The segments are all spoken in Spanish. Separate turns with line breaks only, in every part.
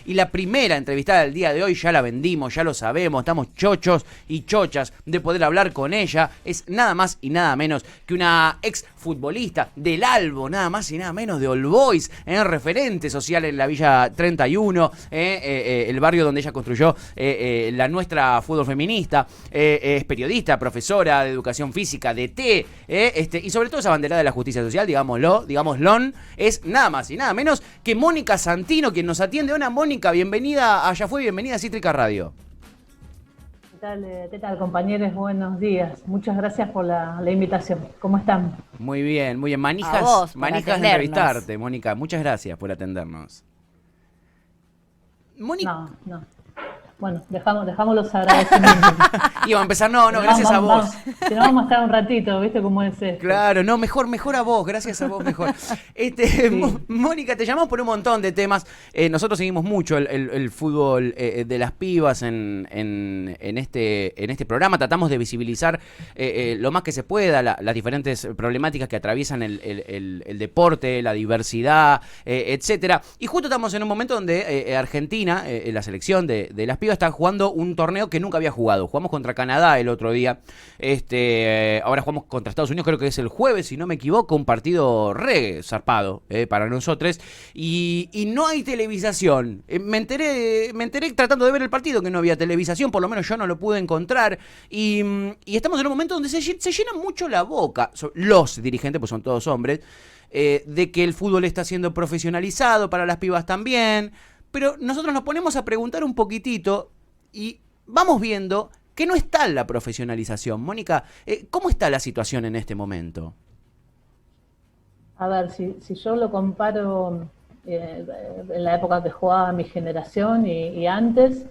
Y la primera entrevistada del día de hoy ya la vendimos, ya lo sabemos, estamos chochos y chochas de poder hablar con ella. Es nada más y nada menos que una ex futbolista del Albo, nada más y nada menos de All Boys, referente social en la Villa 31, el barrio donde ella construyó la nuestra fútbol feminista. Es periodista, profesora de educación física, DT, y sobre todo esa bandera de la justicia social, digámoslo, es nada más y nada menos que Mónica Santino, quien nos atiende. Hola Mónica, bienvenida a Ya Fue, bienvenida a Cítrica Radio.
¿Qué tal, compañeros? Buenos días. Muchas gracias por la invitación. ¿Cómo están?
Muy bien, muy bien. Manijas de entrevistarte, Mónica. Muchas gracias por atendernos.
Mónica. No. Bueno, dejamos los agradecimientos.
Iba a empezar, gracias a vos.
Si no, vamos a estar un ratito, ¿viste cómo es esto?
Claro, no, mejor a vos, gracias a vos, mejor. Sí. Mónica, te llamamos por un montón de temas. Nosotros seguimos mucho el fútbol de las pibas en este programa. Tratamos de visibilizar lo más que se pueda las diferentes problemáticas que atraviesan el deporte, la diversidad, etcétera. Y justo estamos en un momento donde Argentina, la selección de las pibas, está jugando un torneo que nunca había jugado. Jugamos contra Canadá el otro día. Ahora jugamos contra Estados Unidos, creo que es el jueves, si no me equivoco, un partido re zarpado para nosotros. Y no hay televisación. Me enteré tratando de ver el partido que no había televisación, por lo menos yo no lo pude encontrar. Y estamos en un momento donde se llena mucho la boca, los dirigentes, pues son todos hombres, de que el fútbol está siendo profesionalizado para las pibas también. Pero nosotros nos ponemos a preguntar un poquitito y vamos viendo que no está en la profesionalización. Mónica, ¿cómo está la situación en este momento?
A ver, si yo lo comparo en la época que jugaba mi generación y antes,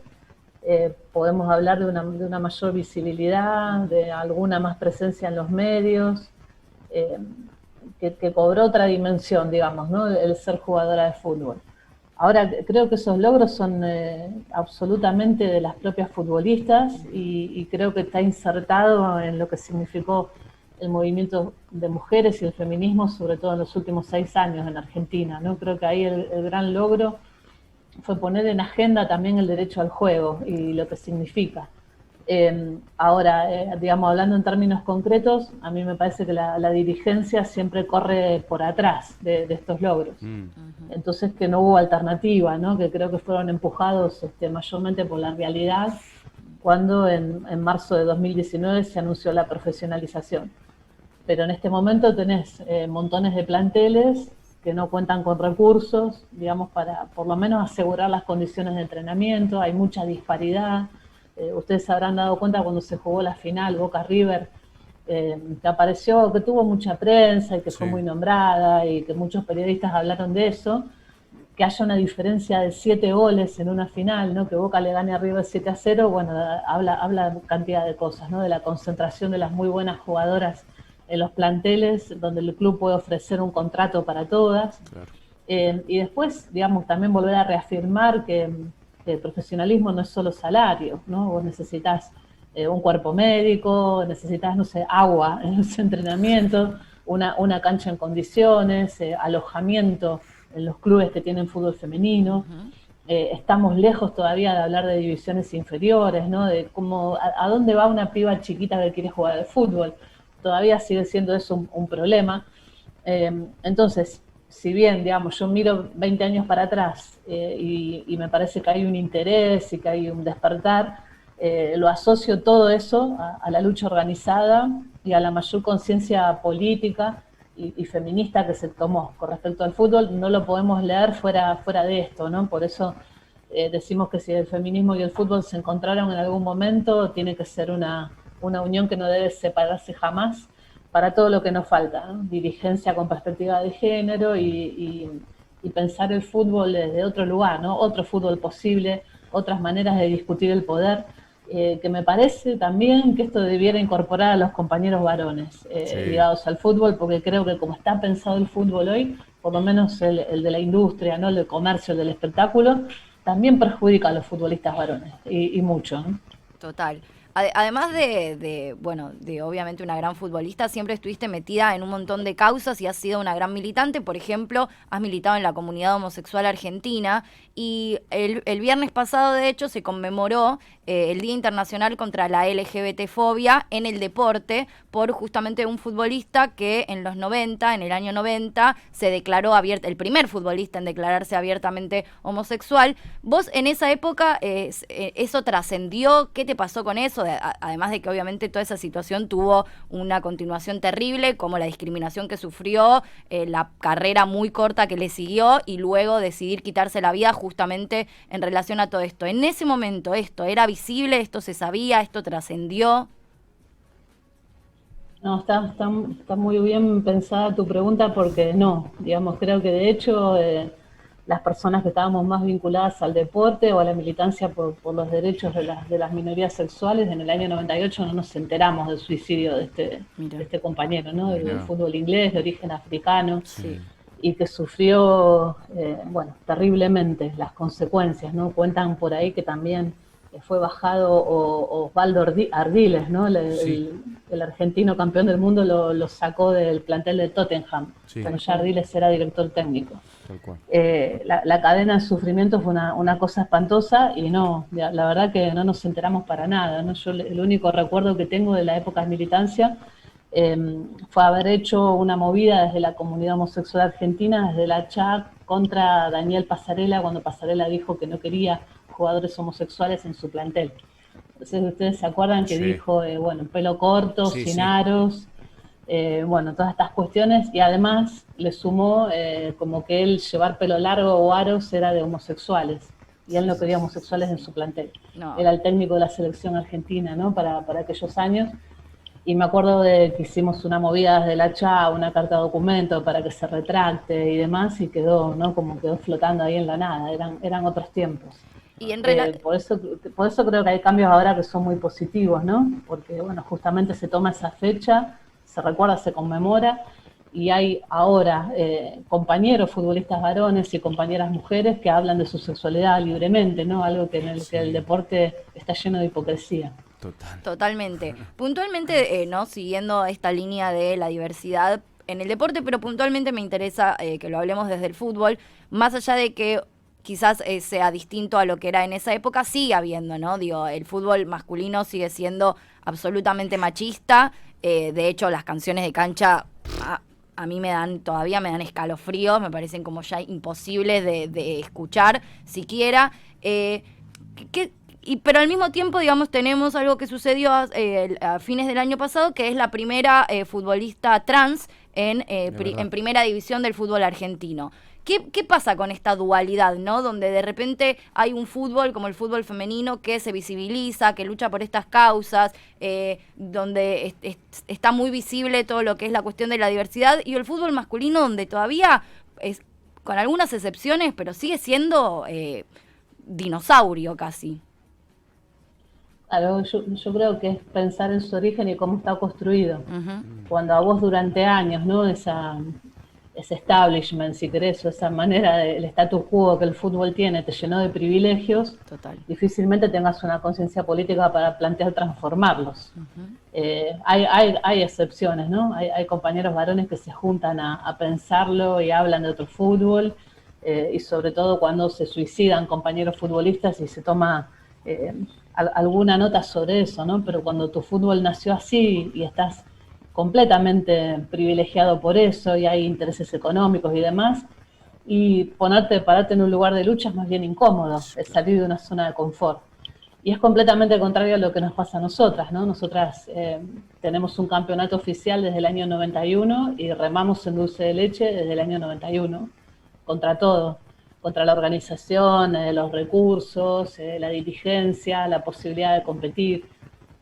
podemos hablar de una mayor visibilidad, de alguna más presencia en los medios, que cobró otra dimensión, digamos, ¿no? El ser jugadora de fútbol. Ahora, creo que esos logros son absolutamente de las propias futbolistas y creo que está insertado en lo que significó el movimiento de mujeres y el feminismo, sobre todo en los últimos 6 años en Argentina, ¿no? Creo que ahí el gran logro fue poner en agenda también el derecho al juego y lo que significa. Ahora, digamos, hablando en términos concretos, a mí me parece que la dirigencia siempre corre por atrás de estos logros. Entonces, que no hubo alternativa, ¿no? Que creo que fueron empujados mayormente por la realidad cuando en marzo de 2019 se anunció la profesionalización. Pero en este momento tenés montones de planteles que no cuentan con recursos, digamos, para por lo menos asegurar las condiciones de entrenamiento. Hay mucha disparidad. Ustedes se habrán dado cuenta cuando se jugó la final Boca River, que apareció, que tuvo mucha prensa y que fue muy nombrada y que muchos periodistas hablaron de eso, que haya una diferencia de 7 goles en una final, ¿no? Que Boca le gane a River 7-0, bueno, habla de cantidad de cosas, ¿no? De la concentración de las muy buenas jugadoras en los planteles, donde el club puede ofrecer un contrato para todas. Claro. Y después, digamos, también volver a reafirmar que el profesionalismo no es solo salario, ¿no? Vos necesitas un cuerpo médico, necesitas, no sé, agua en los entrenamientos, una cancha en condiciones, alojamiento en los clubes que tienen fútbol femenino. Estamos lejos todavía de hablar de divisiones inferiores, ¿no? De cómo, a dónde va una piba chiquita que quiere jugar al fútbol. Todavía sigue siendo eso un problema. Entonces, si bien, digamos, yo miro 20 años para atrás y me parece que hay un interés y que hay un despertar, lo asocio todo eso a la lucha organizada y a la mayor conciencia política y feminista que se tomó con respecto al fútbol. No lo podemos leer fuera de esto, ¿no? Por eso decimos que si el feminismo y el fútbol se encontraron en algún momento, tiene que ser una unión que no debe separarse jamás, para todo lo que nos falta, ¿no? Dirigencia con perspectiva de género y pensar el fútbol desde otro lugar, ¿no? Otro fútbol posible, otras maneras de discutir el poder, que me parece también que esto debiera incorporar a los compañeros varones ligados al fútbol, porque creo que como está pensado el fútbol hoy, por lo menos el de la industria, ¿no? El del comercio, el del espectáculo, también perjudica a los futbolistas varones, y mucho, ¿no?
Total. Además bueno, de obviamente una gran futbolista, siempre estuviste metida en un montón de causas y has sido una gran militante. Por ejemplo, has militado en la comunidad homosexual argentina y el viernes pasado, de hecho, se conmemoró el Día Internacional contra la LGBT-fobia en el deporte por justamente un futbolista que en el año 90, se declaró el primer futbolista en declararse abiertamente homosexual. Vos en esa época, ¿eso trascendió? ¿Qué te pasó con eso? Además de que obviamente toda esa situación tuvo una continuación terrible, como la discriminación que sufrió, la carrera muy corta que le siguió y luego decidir quitarse la vida justamente en relación a todo esto. En ese momento esto era visible, esto se sabía, esto trascendió.
No, está muy bien pensada tu pregunta porque no, digamos, creo que de hecho las personas que estábamos más vinculadas al deporte o a la militancia por los derechos de las minorías sexuales, en el año 98 no nos enteramos del suicidio de este compañero, ¿no? Del fútbol inglés, de origen africano,
Sí.
y que sufrió, terriblemente las consecuencias, ¿no? Cuentan por ahí que también fue bajado Osvaldo Ardiles, ¿no? El argentino campeón del mundo lo sacó del plantel de Tottenham, cuando ya Ardiles era director técnico.
Tal cual.
La cadena de sufrimiento fue una cosa espantosa y no, la verdad que no nos enteramos para nada, ¿no? Yo el único recuerdo que tengo de la época de militancia fue haber hecho una movida desde la comunidad homosexual argentina, desde la CHA, contra Daniel Pasarela, cuando Pasarela dijo que no quería jugadores homosexuales en su plantel. Entonces ustedes se acuerdan que dijo, pelo corto, sin aros, todas estas cuestiones, y además le sumó como que él llevar pelo largo o aros era de homosexuales, y él no quería homosexuales en su plantel. No. Era el técnico de la selección argentina, ¿no? Para aquellos años. Y me acuerdo de que hicimos una movida desde la CHA, una carta de documento para que se retracte y demás, y quedó, ¿no? Como quedó flotando ahí en la nada, eran otros tiempos. Y por eso creo que hay cambios ahora que son muy positivos, ¿no? Porque, justamente se toma esa fecha, se recuerda, se conmemora, y hay ahora compañeros futbolistas varones y compañeras mujeres que hablan de su sexualidad libremente, ¿no? Algo que en el que el deporte está lleno de hipocresía.
Totalmente. Puntualmente, ¿no? Siguiendo esta línea de la diversidad en el deporte, pero puntualmente me interesa que lo hablemos desde el fútbol, más allá de que quizás sea distinto a lo que era en esa época, sigue habiendo, ¿no? Digo, el fútbol masculino sigue siendo absolutamente machista, de hecho las canciones de cancha a mí todavía me dan escalofríos, me parecen como ya imposibles de escuchar siquiera. Pero al mismo tiempo, digamos, tenemos algo que sucedió a fines del año pasado, que es la primera futbolista trans en primera división del fútbol argentino. ¿Qué pasa con esta dualidad, ¿no? Donde de repente hay un fútbol como el fútbol femenino que se visibiliza, que lucha por estas causas, donde está muy visible todo lo que es la cuestión de la diversidad, y el fútbol masculino donde todavía, con algunas excepciones, pero sigue siendo dinosaurio casi.
Claro, yo creo que es pensar en su origen y cómo está construido. Cuando a vos durante años, ¿no? Ese establishment, si querés, o esa manera del status quo que el fútbol tiene, te llenó de privilegios, difícilmente tengas una conciencia política para plantear transformarlos. Hay excepciones, ¿no? Hay compañeros varones que se juntan a pensarlo y hablan de otro fútbol, y sobre todo cuando se suicidan compañeros futbolistas y se toma alguna nota sobre eso, ¿no? Pero cuando tu fútbol nació así y estás completamente privilegiado por eso y hay intereses económicos y demás, y pararte en un lugar de lucha es más bien incómodo, es salir de una zona de confort. Y es completamente contrario a lo que nos pasa a nosotras, ¿no? Nosotras tenemos un campeonato oficial desde el año 91 y remamos en dulce de leche desde el año 91, contra todo. Contra la organización, los recursos, la dirigencia, la posibilidad de competir.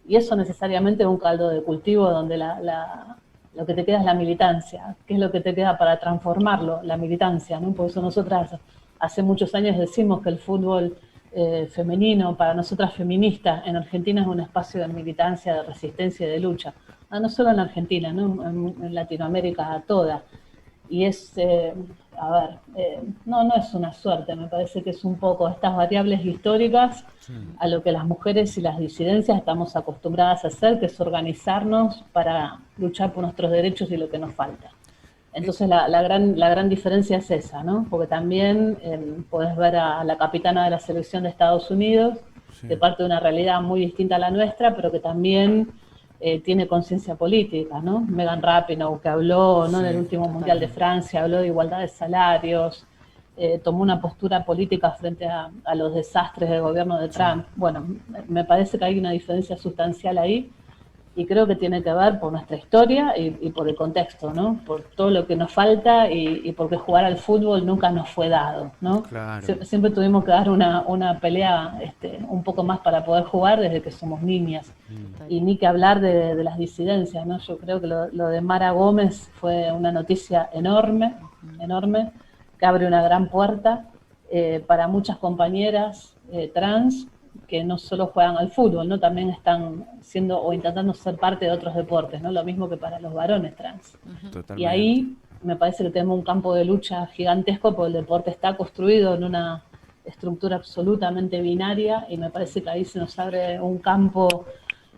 Y eso necesariamente es un caldo de cultivo donde lo que te queda es la militancia. ¿Qué es lo que te queda para transformarlo? La militancia, ¿no? Por eso nosotras hace muchos años decimos que el fútbol femenino, para nosotras feministas, en Argentina es un espacio de militancia, de resistencia y de lucha. No solo en Argentina, ¿no? En Latinoamérica toda. y es, a ver, no es una suerte, me parece que es un poco estas variables históricas a lo que las mujeres y las disidencias estamos acostumbradas a hacer, que es organizarnos para luchar por nuestros derechos y lo que nos falta. Entonces la gran diferencia es esa, ¿no? Porque también podés ver a la capitana de la selección de Estados Unidos, que parte de una realidad muy distinta a la nuestra, pero que también tiene conciencia política, ¿no? Megan Rapinoe, que habló, ¿no? En el último Mundial de Francia, habló de igualdad de salarios, tomó una postura política frente a los desastres del gobierno de Trump. Bueno, me parece que hay una diferencia sustancial ahí, y creo que tiene que ver por nuestra historia y por el contexto, ¿no? Por todo lo que nos falta y porque jugar al fútbol nunca nos fue dado, ¿no?
Claro.
Siempre tuvimos que dar una pelea un poco más para poder jugar desde que somos niñas. Y ni que hablar de las disidencias, ¿no? Yo creo que lo de Mara Gómez fue una noticia enorme, enorme, que abre una gran puerta para muchas compañeras trans que no solo juegan al fútbol, ¿no? También están siendo o intentando ser parte de otros deportes, ¿no? Lo mismo que para los varones trans.
Totalmente.
Y ahí me parece que tenemos un campo de lucha gigantesco, porque el deporte está construido en una estructura absolutamente binaria, y me parece que ahí se nos abre un campo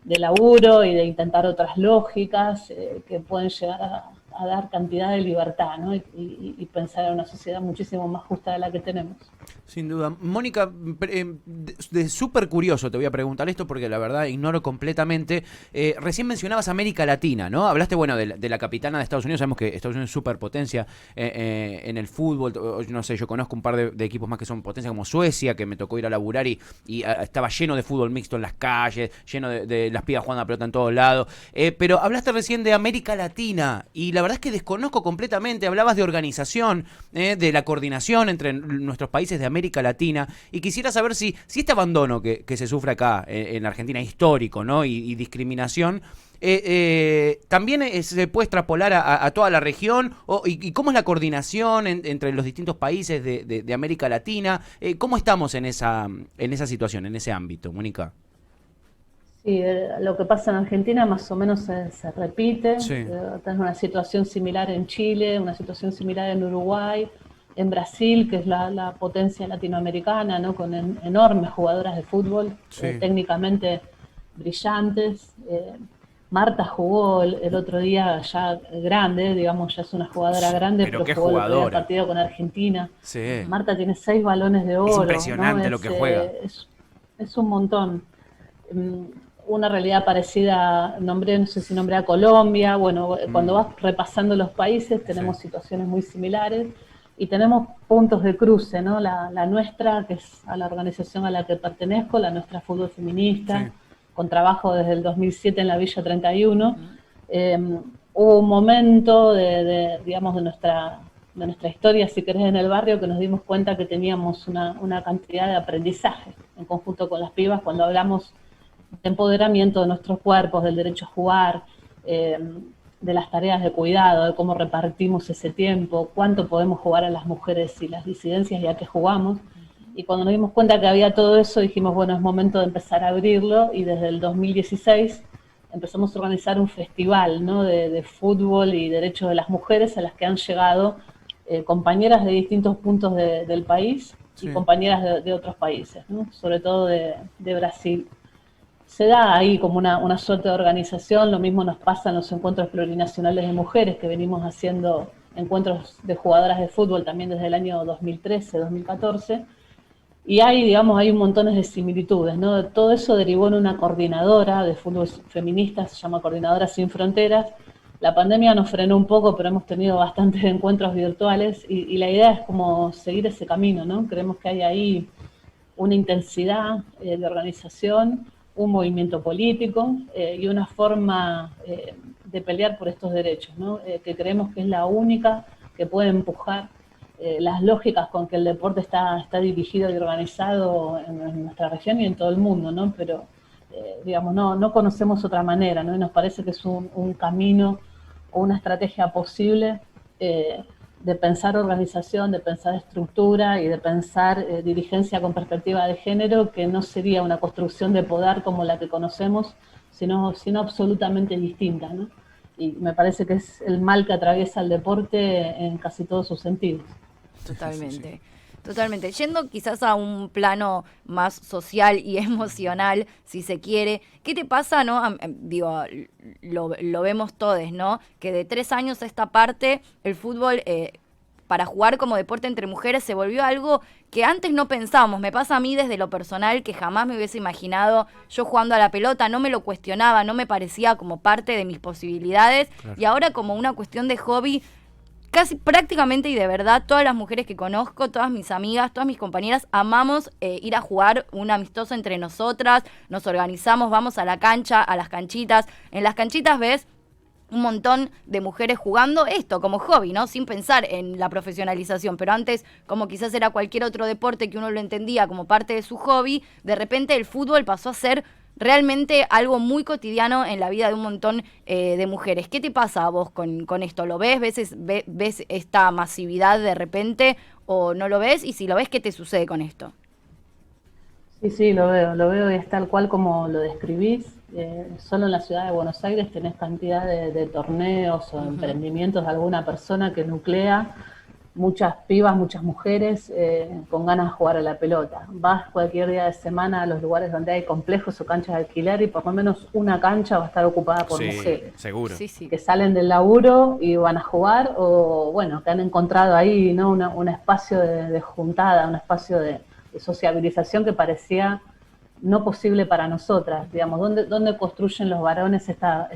de laburo y de intentar otras lógicas que pueden llegar a dar cantidad de libertad, ¿no? Y pensar en una sociedad muchísimo más justa de la que tenemos.
Sin duda. Mónica, de súper curioso te voy a preguntar esto porque la verdad ignoro completamente. Recién mencionabas América Latina, ¿no? Hablaste, bueno, de la capitana de Estados Unidos. Sabemos que Estados Unidos es superpotencia en el fútbol. No sé, yo conozco un par de equipos más que son potencia, como Suecia, que me tocó ir a laburar y estaba lleno de fútbol mixto en las calles, lleno de las pibas jugando a pelota en todos lados. Pero hablaste recién de América Latina y la verdad es que desconozco completamente. Hablabas de organización, de la coordinación entre nuestros países de América Latina, y quisiera saber si este abandono que se sufre acá en Argentina, histórico, ¿no? y discriminación, también se puede extrapolar a toda la región, y cómo es la coordinación entre los distintos países de América Latina. ¿Cómo estamos en esa situación, en ese ámbito, Mónica?
Sí, lo que pasa en Argentina más o menos se repite.
Sí.
Tenés una situación similar en Chile, una situación similar en Uruguay, en Brasil, que es la potencia latinoamericana, ¿no? Con enormes jugadoras de fútbol,
Sí.
técnicamente brillantes. Marta jugó el otro día ya grande, digamos, ya es una jugadora grande,
Pero qué
jugó el otro día el
jugadora.
partido con Argentina.
Sí.
Marta tiene 6 balones de oro.
Es impresionante,
¿no?
lo que juega.
Es un montón. Una realidad parecida, no sé si nombré a Colombia. Bueno, cuando vas repasando los países tenemos situaciones muy similares y tenemos puntos de cruce, ¿no? La nuestra, que es a la organización a la que pertenezco, la nuestra Fútbol Feminista, con trabajo desde el 2007 en la Villa 31. Hubo un momento digamos, de nuestra historia, si querés, en el barrio, que nos dimos cuenta que teníamos una cantidad de aprendizaje en conjunto con las pibas cuando hablamos de empoderamiento de nuestros cuerpos, del derecho a jugar, de las tareas de cuidado, de cómo repartimos ese tiempo, cuánto podemos jugar a las mujeres y las disidencias y a qué jugamos. Y cuando nos dimos cuenta que había todo eso, dijimos, bueno, es momento de empezar a abrirlo, y desde el 2016 empezamos a organizar un festival, ¿no? de fútbol y derechos de las mujeres, a las que han llegado compañeras de distintos puntos del país y compañeras de otros países, ¿no? Sobre todo de Brasil. Se da ahí como una suerte de organización. Lo mismo nos pasa en los encuentros plurinacionales de mujeres, que venimos haciendo encuentros de jugadoras de fútbol también desde el año 2013, 2014, y hay un montón de similitudes, ¿no? Todo eso derivó en una coordinadora de fútbol feminista, se llama Coordinadoras Sin Fronteras. La pandemia nos frenó un poco, pero hemos tenido bastantes encuentros virtuales, y la idea es como seguir ese camino, ¿no? Creemos que hay ahí una intensidad de organización, un movimiento político y una forma de pelear por estos derechos, ¿no? Que creemos que es la única que puede empujar las lógicas con que el deporte está dirigido y organizado en nuestra región y en todo el mundo, ¿no? Pero, digamos, no conocemos otra manera, ¿no? Y nos parece que es un camino o una estrategia posible de pensar organización, de pensar estructura y de pensar dirigencia con perspectiva de género, que no sería una construcción de poder como la que conocemos, sino absolutamente distinta, ¿no? y me parece que es el mal que atraviesa el deporte en casi todos sus sentidos.
Totalmente. Sí. Totalmente. Yendo quizás a un plano más social y emocional, si se quiere, ¿qué te pasa, no? Digo, lo vemos todos, ¿no? Que de 3 años a esta parte, el fútbol, para jugar como deporte entre mujeres, se volvió algo que antes no pensábamos. Me pasa a mí desde lo personal, que jamás me hubiese imaginado yo jugando a la pelota, no me lo cuestionaba, no me parecía como parte de mis posibilidades, claro. Y ahora como una cuestión de hobby, casi prácticamente y de verdad, todas las mujeres que conozco, todas mis amigas, todas mis compañeras, amamos ir a jugar un amistoso entre nosotras, nos organizamos, vamos a la cancha, a las canchitas. En las canchitas ves un montón de mujeres jugando esto como hobby, ¿no? Sin pensar en la profesionalización, pero antes, como quizás era cualquier otro deporte que uno lo entendía como parte de su hobby, de repente el fútbol pasó a ser realmente algo muy cotidiano en la vida de un montón de mujeres. ¿Qué te pasa a vos con esto? ¿Lo ves? ¿Ves esta masividad de repente o no lo ves? Y si lo ves, ¿qué te sucede con esto?
Sí, lo veo y es tal cual como lo describís. Solo en la ciudad de Buenos Aires tenés cantidad de torneos o emprendimientos de alguna persona que nuclea muchas pibas, muchas mujeres con ganas de jugar a la pelota. Vas cualquier día de semana a los lugares donde hay complejos o canchas de alquiler y por lo menos una cancha va a estar ocupada por mujeres.
Seguro.
Sí.
Que salen del laburo y van a jugar o, bueno, que han encontrado ahí, ¿no? un espacio de juntada, un espacio de sociabilización que parecía no posible para nosotras, digamos, ¿dónde construyen los varones esta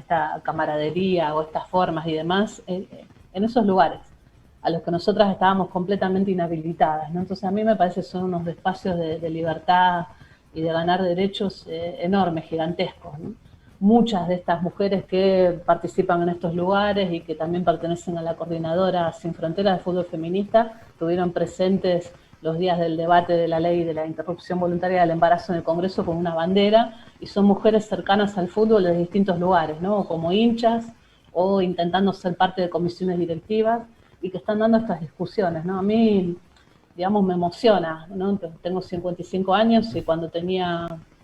camaradería o estas formas y demás? En esos lugares a los que nosotras estábamos completamente inhabilitadas, ¿no? Entonces a mí me parece que son unos espacios de libertad y de ganar derechos enormes, gigantescos, ¿no? Muchas de estas mujeres que participan en estos lugares y que también pertenecen a la Coordinadora Sin Fronteras de Fútbol Feminista estuvieron presentes los días del debate de la ley de la interrupción voluntaria del embarazo en el Congreso con una bandera, y son mujeres cercanas al fútbol de distintos lugares, ¿no? Como hinchas o intentando ser parte de comisiones directivas y que están dando estas discusiones, ¿no? A mí, digamos, me emociona, ¿no? Tengo 55 años y cuando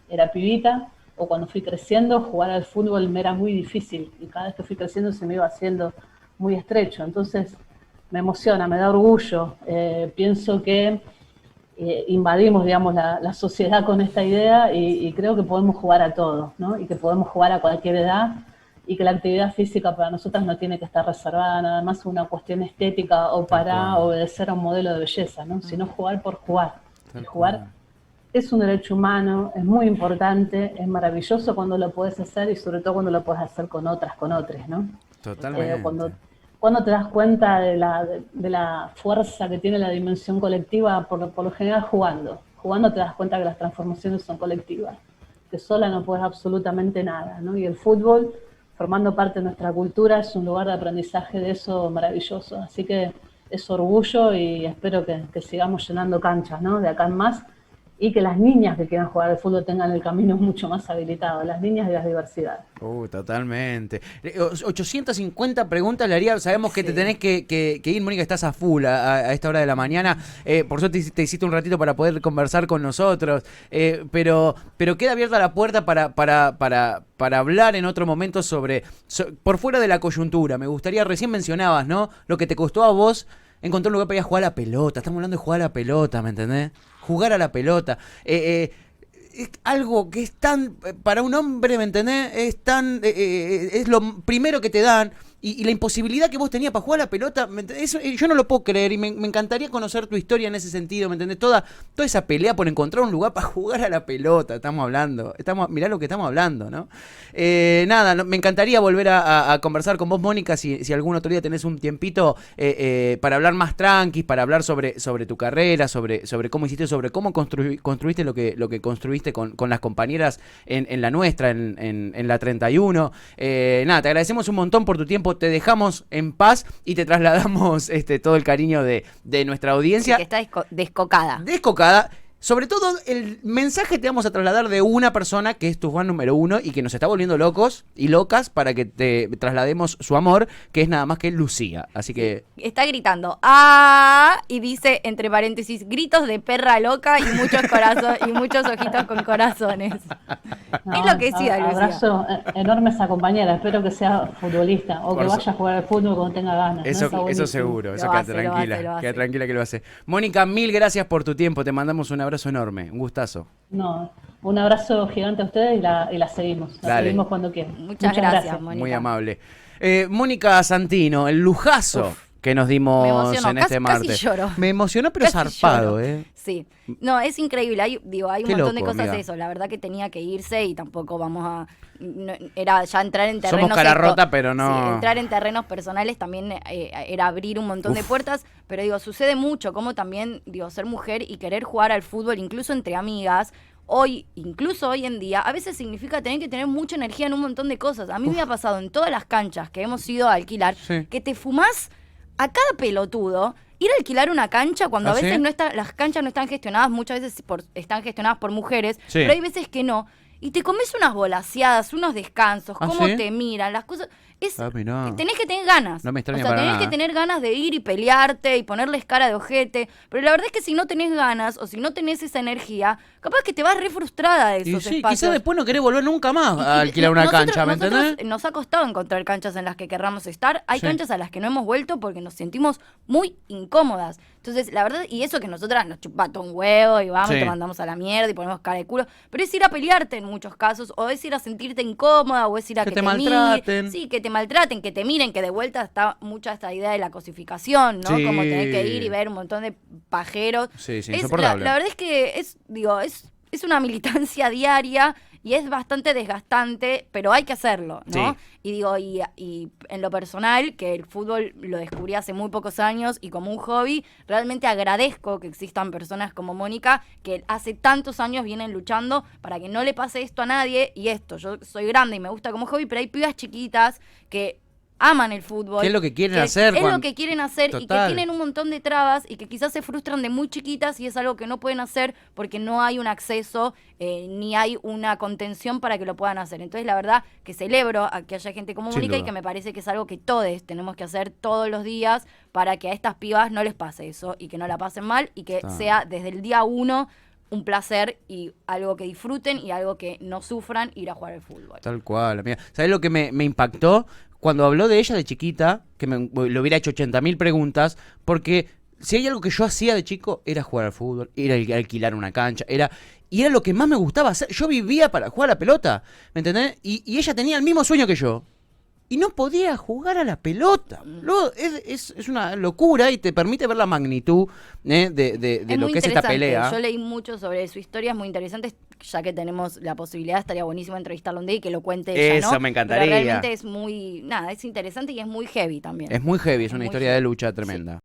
era pibita o cuando fui creciendo, jugar al fútbol me era muy difícil y cada vez que fui creciendo se me iba haciendo muy estrecho. Entonces, me emociona, me da orgullo. Pienso que invadimos, digamos, la sociedad con esta idea y creo que podemos jugar a todo, ¿no? Y que podemos jugar a cualquier edad y que la actividad física para nosotras no tiene que estar reservada nada más a una cuestión estética o para obedecer a un modelo de belleza, ¿no? Sino jugar por jugar. Y jugar es un derecho humano, es muy importante, es maravilloso cuando lo puedes hacer y sobre todo cuando lo puedes hacer con otros, ¿no?
Totalmente.
Cuando te das cuenta de la fuerza que tiene la dimensión colectiva, por lo general jugando te das cuenta que las transformaciones son colectivas, que sola no puedes absolutamente nada, ¿no? Y el fútbol, formando parte de nuestra cultura, es un lugar de aprendizaje de eso maravilloso, así que es orgullo y espero que sigamos llenando canchas, ¿no? De acá en más, y que las niñas que quieran jugar al fútbol tengan el camino mucho más habilitado, las niñas de las diversidades.
Totalmente. 850 preguntas le haría, sabemos que te tenés que ir, Mónica, estás a full a esta hora de la mañana, por suerte te hiciste un ratito para poder conversar con nosotros, pero queda abierta la puerta para hablar en otro momento por fuera de la coyuntura. Me gustaría, recién mencionabas, ¿no? Lo que te costó a vos encontrar un lugar para ir a jugar a la pelota. Estamos hablando de jugar a la pelota, ¿me entendés? Jugar a la pelota. Es algo que es tan, para un hombre, ¿me entendés? Es lo primero que te dan. Y la imposibilidad que vos tenías para jugar a la pelota, eso, yo no lo puedo creer y me encantaría conocer tu historia en ese sentido, ¿me entendés? Toda esa pelea por encontrar un lugar para jugar a la pelota, estamos hablando. Mirá lo que estamos hablando, ¿no? Nada, me encantaría volver a conversar con vos, Mónica, si algún otro día tenés un tiempito para hablar más tranqui, para hablar sobre tu carrera, sobre cómo hiciste, sobre cómo construiste lo que construiste con las compañeras en la nuestra, en la 31. Nada, te agradecemos un montón por tu tiempo. Te dejamos en paz y te trasladamos todo el cariño de nuestra audiencia.
Sí, que está descocada.
Descocada. sobre todo el mensaje te vamos a trasladar de una persona que es tu fan número 1 y que nos está volviendo locos y locas para que te traslademos su amor, que es nada más que Lucía. Así que...
Está gritando ¡ah! Y dice, entre paréntesis, gritos de perra loca y muchos corazones y muchos ojitos con corazones. Es lo que decía Lucía.
Abrazo enorme a esa compañera, espero que sea futbolista o que vaya a jugar al fútbol cuando tenga ganas.
Eso seguro, eso
Lo
queda
hace,
tranquila,
lo hace.
queda tranquila que lo hace. Mónica, mil gracias por tu tiempo, te mandamos un abrazo enorme, un gustazo.
No, un abrazo gigante a ustedes y la seguimos. La
Dale.
seguimos cuando quieran.
Muchas gracias, Mónica.
Muy amable. Mónica Santino, el lujazo que nos dimos en este martes.
Casi lloro.
Me emocionó, pero
Casi
zarpado,
lloro. Sí. No, es increíble. Hay un
Qué
montón
loco,
de cosas
amiga.
de eso. La verdad que tenía que irse y tampoco vamos a... era ya entrar en terrenos...
Somos cara rota, pero no...
Sí, entrar en terrenos personales también era abrir un montón de puertas. Pero digo, sucede mucho. Como también, digo, ser mujer y querer jugar al fútbol, incluso entre amigas... incluso hoy en día, a veces significa tener que tener mucha energía en un montón de cosas. A mí me ha pasado en todas las canchas que hemos ido a alquilar,
Sí.
que te fumás a cada pelotudo ir a alquilar una cancha cuando
¿Ah,
a veces
sí?
no las canchas no están gestionadas, muchas veces están gestionadas por mujeres,
Sí.
pero hay veces que no. Y te comes unas volaseadas, unos descansos,
¿Ah,
cómo
sí?
te miran, las cosas...
mirá.
Tenés que tener ganas.
No me extraña
o sea,
para
tenés
nada.
que tener ganas de ir y pelearte y ponerles cara de ojete. Pero la verdad es que si no tenés ganas o si no tenés esa energía, capaz que te vas re frustrada de
Y
esos
sí,
espacios.
quizás después no querés volver nunca más a
Y
alquilar una
nosotros-
cancha, ¿me
nosotros
entendés?
Nos ha costado encontrar canchas en las que querramos estar. Hay
Sí.
canchas a las que no hemos vuelto porque nos sentimos muy incómodas. Entonces, la verdad, y eso que nosotras nos chupa todo un huevo y vamos
Sí.
y te mandamos a la mierda y ponemos cara de culo. Pero es ir a pelearte en muchos casos, o es ir a sentirte incómoda, o es ir a
Que
que
te
miren.
maltraten.
Sí, que te maltraten, que te miren, que de vuelta está mucha esta idea de la cosificación, ¿no?
Sí.
Como tener que ir y ver un montón de pajeros.
Sí, sí,
Es-
insoportable.
la verdad es que es una militancia diaria y es bastante desgastante, pero hay que hacerlo, ¿no?
Sí.
Y digo, y en lo personal, que el fútbol lo descubrí hace muy pocos años y como un hobby, realmente agradezco que existan personas como Mónica que hace tantos años vienen luchando para que no le pase esto a nadie. Y esto, yo soy grande y me gusta como hobby, pero hay pibas chiquitas que aman el fútbol.
¿Qué es lo que quieren hacer,
Es
Juan?
lo que quieren hacer y que
Total.
tienen un montón de trabas y que quizás se frustran de muy chiquitas y es algo que no pueden hacer porque no hay un acceso ni hay una contención para que lo puedan hacer. Entonces, la verdad que celebro a que haya gente como
Sin
Mónica y
duda.
que me parece que es algo que todos tenemos que hacer todos los días para que a estas pibas no les pase eso y que no la pasen mal y que
Está.
sea desde el día 1 un placer y algo que disfruten y algo que no sufran ir a jugar al fútbol.
Tal cual, amiga. ¿Sabes lo que me impactó? Cuando habló de ella de chiquita, que le hubiera hecho 80.000 preguntas, porque si hay algo que yo hacía de chico, era jugar al fútbol, era alquilar una cancha, y era lo que más me gustaba hacer. Yo vivía para jugar a la pelota, ¿me entendés? Y ella tenía el mismo sueño que yo. Y no podía jugar a la pelota. Luego, es una locura y te permite ver la magnitud de
Es
lo
muy
que es esta
interesante.
pelea.
Yo leí mucho sobre su historia, es muy interesante, ya que tenemos la posibilidad, estaría buenísimo entrevistarlo un día y que lo cuente ella, ¿no?
Eso me encantaría.
Pero realmente es muy, es interesante y es muy heavy también.
Es muy heavy, es una
muy
historia
heavy.
de lucha tremenda.